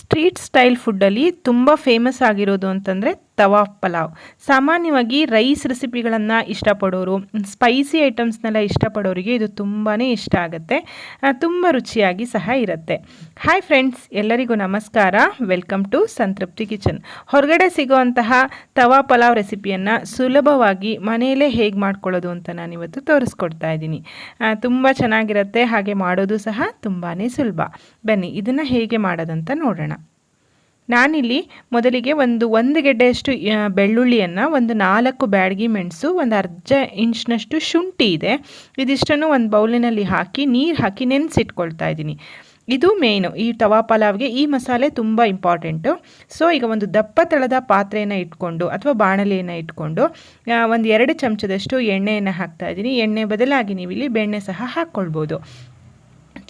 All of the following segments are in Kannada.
ಸ್ಟ್ರೀಟ್ ಸ್ಟೈಲ್ ಫುಡ್ಡಲ್ಲಿ ತುಂಬ ಫೇಮಸ್ ಆಗಿರೋದು ಅಂತಂದರೆ ತವಾ ಪಲಾವ್. ಸಾಮಾನ್ಯವಾಗಿ ರೈಸ್ ರೆಸಿಪಿಗಳನ್ನು ಇಷ್ಟಪಡೋರು, ಸ್ಪೈಸಿ ಐಟಮ್ಸ್ನೆಲ್ಲ ಇಷ್ಟಪಡೋರಿಗೆ ಇದು ತುಂಬಾ ಇಷ್ಟ ಆಗುತ್ತೆ. ತುಂಬ ರುಚಿಯಾಗಿ ಸಹ ಇರುತ್ತೆ. ಹಾಯ್ ಫ್ರೆಂಡ್ಸ್, ಎಲ್ಲರಿಗೂ ನಮಸ್ಕಾರ. ವೆಲ್ಕಮ್ ಟು ಸಂತೃಪ್ತಿ ಕಿಚನ್. ಹೊರಗಡೆ ಸಿಗೋವಂತಹ ತವಾ ಪಲಾವ್ ರೆಸಿಪಿಯನ್ನು ಸುಲಭವಾಗಿ ಮನೆಯಲ್ಲೇ ಹೇಗೆ ಮಾಡ್ಕೊಳ್ಳೋದು ಅಂತ ನಾನಿವತ್ತು ತೋರಿಸ್ಕೊಡ್ತಾ ಇದ್ದೀನಿ. ತುಂಬ ಚೆನ್ನಾಗಿರುತ್ತೆ, ಹಾಗೆ ಮಾಡೋದು ಸಹ ತುಂಬಾ ಸುಲಭ. ಬನ್ನಿ ಇದನ್ನು ಹೇಗೆ ಮಾಡೋದಂತ ನೋಡೋಣ. ನಾನಿಲ್ಲಿ ಮೊದಲಿಗೆ ಒಂದು ಗೆಡ್ಡೆಯಷ್ಟು ಬೆಳ್ಳುಳ್ಳಿಯನ್ನು, ಒಂದು 4 ಬ್ಯಾಡಗಿ ಮೆಣಸು, ಒಂದು ಅರ್ಧ ಇಂಚ್ನಷ್ಟು ಶುಂಠಿ ಇದೆ, ಇದಿಷ್ಟನ್ನು ಒಂದು ಬೌಲಿನಲ್ಲಿ ಹಾಕಿ ನೀರು ಹಾಕಿ ನೆನೆಸಿಟ್ಕೊಳ್ತಾ ಇದ್ದೀನಿ. ಇದು ಮೇಯ್ನು ಈ ತವಾ ಪಲಾವ್ಗೆ. ಈ ಮಸಾಲೆ ತುಂಬ ಇಂಪಾರ್ಟೆಂಟು. ಸೊ ಈಗ ಒಂದು ದಪ್ಪ ತಳದ ಪಾತ್ರೆಯನ್ನು ಇಟ್ಕೊಂಡು ಅಥವಾ ಬಾಣಲೆಯನ್ನು ಇಟ್ಕೊಂಡು ಒಂದು 2 ಚಮಚದಷ್ಟು ಎಣ್ಣೆಯನ್ನು ಹಾಕ್ತಾಯಿದ್ದೀನಿ. ಎಣ್ಣೆ ಬದಲಾಗಿ ನೀವು ಇಲ್ಲಿ ಬೆಣ್ಣೆ ಸಹ ಹಾಕ್ಕೊಳ್ಬೋದು.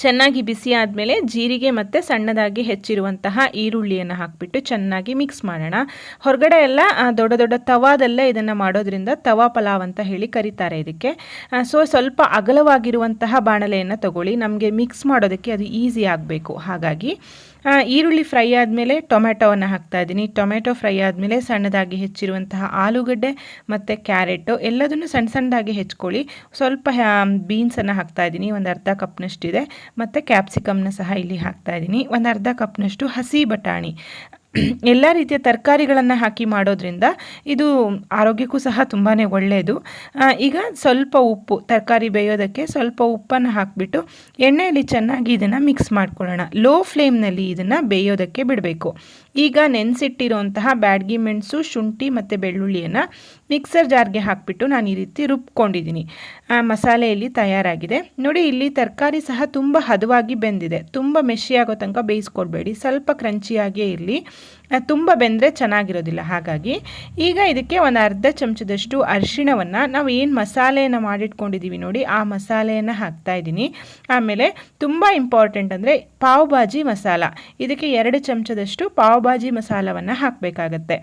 ಚೆನ್ನಾಗಿ ಬಿಸಿ ಆದಮೇಲೆ ಜೀರಿಗೆ ಮತ್ತು ಸಣ್ಣದಾಗಿ ಹೆಚ್ಚಿರುವಂತಹ ಈರುಳ್ಳಿಯನ್ನು ಹಾಕಿಬಿಟ್ಟು ಚೆನ್ನಾಗಿ ಮಿಕ್ಸ್ ಮಾಡೋಣ. ಹೊರಗಡೆ ಎಲ್ಲ ದೊಡ್ಡ ದೊಡ್ಡ ತವಾದಲ್ಲೇ ಇದನ್ನು ಮಾಡೋದ್ರಿಂದ ತವಾ ಪಲಾವ್ ಅಂತ ಹೇಳಿ ಕರೀತಾರೆ ಇದಕ್ಕೆ. ಸೊ ಸ್ವಲ್ಪ ಅಗಲವಾಗಿರುವಂತಹ ಬಾಣಲೆಯನ್ನು ತಗೊಳ್ಳಿ, ನಮಗೆ ಮಿಕ್ಸ್ ಮಾಡೋದಕ್ಕೆ ಅದು ಈಸಿ ಆಗಬೇಕು. ಹಾಗಾಗಿ ಈರುಳ್ಳಿ ಫ್ರೈ ಆದಮೇಲೆ ಟೊಮೆಟೊವನ್ನು ಹಾಕ್ತಾಯಿದ್ದೀನಿ. ಟೊಮೆಟೊ ಫ್ರೈ ಆದಮೇಲೆ ಸಣ್ಣದಾಗಿ ಹೆಚ್ಚಿರುವಂತಹ ಆಲೂಗಡ್ಡೆ ಮತ್ತು ಕ್ಯಾರೆಟು ಎಲ್ಲದನ್ನು ಸಣ್ಣದಾಗಿ ಹೆಚ್ಕೊಳ್ಳಿ. ಸ್ವಲ್ಪ ಬೀನ್ಸನ್ನು ಹಾಕ್ತಾಯಿದ್ದೀನಿ, ಒಂದು ಅರ್ಧ ಕಪ್ನಷ್ಟಿದೆ, ಮತ್ತು ಕ್ಯಾಪ್ಸಿಕಮ್ನ ಸಹ ಇಲ್ಲಿ ಹಾಕ್ತಾಯಿದ್ದೀನಿ. ಒಂದು ಅರ್ಧ ಕಪ್ನಷ್ಟು ಹಸಿ ಬಟಾಣಿ. ಎಲ್ಲ ರೀತಿಯ ತರಕಾರಿಗಳನ್ನು ಹಾಕಿ ಮಾಡೋದ್ರಿಂದ ಇದು ಆರೋಗ್ಯಕ್ಕೂ ಸಹ ತುಂಬಾ ಒಳ್ಳೆಯದು. ಈಗ ಸ್ವಲ್ಪ ಉಪ್ಪು, ತರಕಾರಿ ಬೇಯೋದಕ್ಕೆ ಸ್ವಲ್ಪ ಉಪ್ಪನ್ನು ಹಾಕಿಬಿಟ್ಟು ಎಣ್ಣೆಯಲ್ಲಿ ಚೆನ್ನಾಗಿ ಇದನ್ನು ಮಿಕ್ಸ್ ಮಾಡ್ಕೊಳ್ಳೋಣ. ಲೋ ಫ್ಲೇಮ್ನಲ್ಲಿ ಇದನ್ನು ಬೇಯೋದಕ್ಕೆ ಬಿಡಬೇಕು. ಈಗ ನೆನೆಸಿಟ್ಟಿರೋಂತಹ ಬ್ಯಾಡಗಿ ಮೆಣಸು, ಶುಂಠಿ ಮತ್ತು ಬೆಳ್ಳುಳ್ಳಿಯನ್ನು ಮಿಕ್ಸರ್ ಜಾರ್ಗೆ ಹಾಕಿಬಿಟ್ಟು ನಾನು ಈ ರೀತಿ ರುಬ್ಕೊಂಡಿದ್ದೀನಿ. ಮಸಾಲೆಯಲ್ಲಿ ತಯಾರಾಗಿದೆ ನೋಡಿ. ಇಲ್ಲಿ ತರಕಾರಿ ಸಹ ತುಂಬ ಹದವಾಗಿ ಬೆಂದಿದೆ. ತುಂಬ ಮೆಶಿಯಾಗೋ ತನಕ ಬೇಯಿಸ್ಕೊಳ್ಬೇಡಿ, ಸ್ವಲ್ಪ ಕ್ರಂಚಿಯಾಗೇ ಇರಲಿ. ತುಂಬ ಬೆಂದರೆ ಚೆನ್ನಾಗಿರೋದಿಲ್ಲ. ಹಾಗಾಗಿ ಈಗ ಇದಕ್ಕೆ ಒಂದು ಅರ್ಧ ಚಮಚದಷ್ಟು ಅರಿಶಿಣವನ್ನು, ನಾವು ಏನು ಮಸಾಲೆಯನ್ನು ಮಾಡಿಟ್ಕೊಂಡಿದ್ದೀವಿ ನೋಡಿ, ಆ ಮಸಾಲೆಯನ್ನು ಹಾಕ್ತಾಯಿದ್ದೀನಿ. ಆಮೇಲೆ ತುಂಬ ಇಂಪಾರ್ಟೆಂಟ್ ಅಂದರೆ ಪಾವ್ ಭಾಜಿ ಮಸಾಲ, ಇದಕ್ಕೆ 2 ಚಮಚದಷ್ಟು ಪಾವ್ ಭಾಜಿ ಮಸಾಲವನ್ನು ಹಾಕಬೇಕಾಗತ್ತೆ.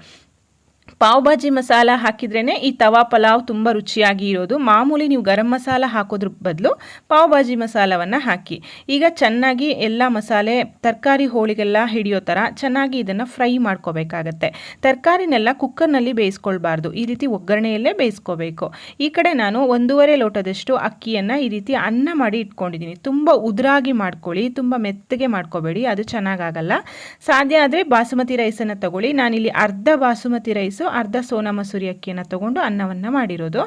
ಪಾವ್ ಭಾಜಿ ಮಸಾಲ ಹಾಕಿದ್ರೇ ಈ ತವಾ ಪಲಾವ್ ತುಂಬ ರುಚಿಯಾಗಿ ಇರೋದು. ಮಾಮೂಲಿ ನೀವು ಗರಂ ಮಸಾಲ ಹಾಕೋದ್ರ ಬದಲು ಪಾವ್ ಭಾಜಿ ಮಸಾಲವನ್ನು ಹಾಕಿ. ಈಗ ಚೆನ್ನಾಗಿ ಎಲ್ಲ ಮಸಾಲೆ ತರಕಾರಿ ಹೋಳಿಗೆಲ್ಲ ಹಿಡಿಯೋ ಥರ ಚೆನ್ನಾಗಿ ಇದನ್ನು ಫ್ರೈ ಮಾಡ್ಕೋಬೇಕಾಗತ್ತೆ. ತರಕಾರಿನೆಲ್ಲ ಕುಕ್ಕರ್ನಲ್ಲಿ ಬೇಯಿಸ್ಕೊಳ್ಬಾರ್ದು, ಈ ರೀತಿ ಒಗ್ಗರಣೆಯಲ್ಲೇ ಬೇಯಿಸ್ಕೋಬೇಕು. ಈ ಕಡೆ ನಾನು 1.5 ಲೋಟದಷ್ಟು ಅಕ್ಕಿಯನ್ನು ಈ ರೀತಿ ಅನ್ನ ಮಾಡಿ ಇಟ್ಕೊಂಡಿದ್ದೀನಿ. ತುಂಬ ಉದುರಾಗಿ ಮಾಡ್ಕೊಳ್ಳಿ, ತುಂಬ ಮೆತ್ತಗೆ ಮಾಡ್ಕೋಬೇಡಿ, ಅದು ಚೆನ್ನಾಗಾಗಲ್ಲ. ಸಾಧ್ಯ ಆದರೆ ಬಾಸುಮತಿ ರೈಸನ್ನು ತಗೊಳ್ಳಿ. ನಾನಿಲ್ಲಿ ಅರ್ಧ ಬಾಸುಮತಿ ರೈಸು, ಅರ್ಧ ಸೋನಾ ಮಸೂರಿ ಅಕ್ಕಿಯನ್ನು ತಗೊಂಡು ಅನ್ನವನ್ನು ಮಾಡಿರೋದು.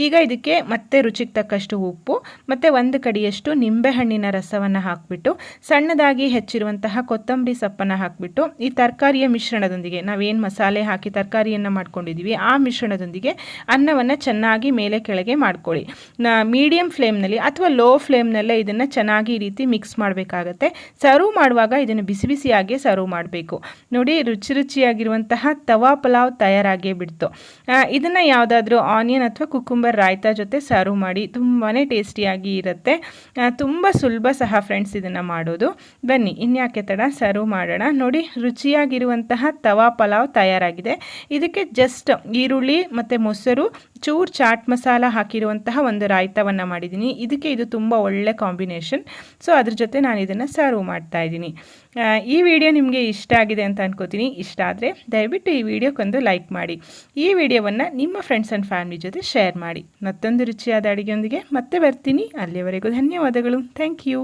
ಈಗ ಇದಕ್ಕೆ ಮತ್ತೆ ರುಚಿಗೆ ತಕ್ಕಷ್ಟು ಉಪ್ಪು ಮತ್ತು 1 ಕಡಿಯಷ್ಟು ನಿಂಬೆಹಣ್ಣಿನ ರಸವನ್ನು ಹಾಕಿಬಿಟ್ಟು ಸಣ್ಣದಾಗಿ ಹೆಚ್ಚಿರುವಂತಹ ಕೊತ್ತಂಬರಿ ಸೊಪ್ಪನ್ನು ಹಾಕಿಬಿಟ್ಟು ಈ ತರಕಾರಿಯ ಮಿಶ್ರಣದೊಂದಿಗೆ, ನಾವೇನು ಮಸಾಲೆ ಹಾಕಿ ತರಕಾರಿಯನ್ನು ಮಾಡ್ಕೊಂಡಿದ್ದೀವಿ ಆ ಮಿಶ್ರಣದೊಂದಿಗೆ ಅನ್ನವನ್ನು ಚೆನ್ನಾಗಿ ಮೇಲೆ ಕೆಳಗೆ ಮಾಡ್ಕೊಳ್ಳಿ. ಮೀಡಿಯಂ ಫ್ಲೇಮ್ನಲ್ಲಿ ಅಥವಾ ಲೋ ಫ್ಲೇಮ್ನಲ್ಲೇ ಇದನ್ನು ಚೆನ್ನಾಗಿ ಈ ರೀತಿ ಮಿಕ್ಸ್ ಮಾಡಬೇಕಾಗತ್ತೆ. ಸರ್ವ್ ಮಾಡುವಾಗ ಇದನ್ನು ಬಿಸಿ ಬಿಸಿಯಾಗಿ ಸರ್ವ್ ಮಾಡಬೇಕು. ನೋಡಿ, ರುಚಿಯಾಗಿರುವಂತಹ ತವಾ ಪಲಾವ್ ತಯಾರಾಗೇ ಬಿಡ್ತು. ಇದನ್ನು ಯಾವುದಾದ್ರೂ ಆನಿಯನ್ ಅಥವಾ ಕುಕುಂಬರ್ ರಾಯ್ತಾ ಜೊತೆ ಸರ್ವ್ ಮಾಡಿ, ತುಂಬಾ ಟೇಸ್ಟಿಯಾಗಿ ಇರುತ್ತೆ. ತುಂಬ ಸುಲಭ ಸಹ ಫ್ರೆಂಡ್ಸ್ ಇದನ್ನು ಮಾಡೋದು. ಬನ್ನಿ ಇನ್ಯಾಕೆ ತಡ, ಸರ್ವ್ ಮಾಡೋಣ. ನೋಡಿ, ರುಚಿಯಾಗಿರುವಂತಹ ತವಾ ಪಲಾವ್ ತಯಾರಾಗಿದೆ. ಇದಕ್ಕೆ ಜಸ್ಟ್ ಈರುಳ್ಳಿ ಮತ್ತು ಮೊಸರು, ಚೂರು ಚಾಟ್ ಮಸಾಲ ಹಾಕಿರುವಂತಹ ಒಂದು ರಾಯ್ತಾವನ್ನು ಮಾಡಿದ್ದೀನಿ. ಇದಕ್ಕೆ ಇದು ತುಂಬ ಒಳ್ಳೆ ಕಾಂಬಿನೇಷನ್. ಸೊ ಅದ್ರ ಜೊತೆ ನಾನು ಇದನ್ನು ಸರ್ವ್ ಮಾಡ್ತಾ ಇದ್ದೀನಿ. ಈ ವಿಡಿಯೋ ನಿಮಗೆ ಇಷ್ಟ ಆಗಿದೆ ಅಂತ ಅನ್ಕೋತೀನಿ. ಇಷ್ಟ ಆದರೆ ದಯವಿಟ್ಟು ಈ ವಿಡಿಯೋಕ್ಕೊಂದು ಲೈಕ್ ಮಾಡಿ. ಈ ವಿಡಿಯೋವನ್ನು ನಿಮ್ಮ ಫ್ರೆಂಡ್ಸ್ ಆ್ಯಂಡ್ ಫ್ಯಾಮಿಲಿ ಜೊತೆ ಶೇರ್ ಮಾಡಿ. ಮತ್ತೊಂದು ರುಚಿಯಾದ ಅಡುಗೆಯೊಂದಿಗೆ ಮತ್ತೆ ಬರ್ತೀನಿ. ಅಲ್ಲಿಯವರೆಗೂ ಧನ್ಯವಾದಗಳು. Thank you.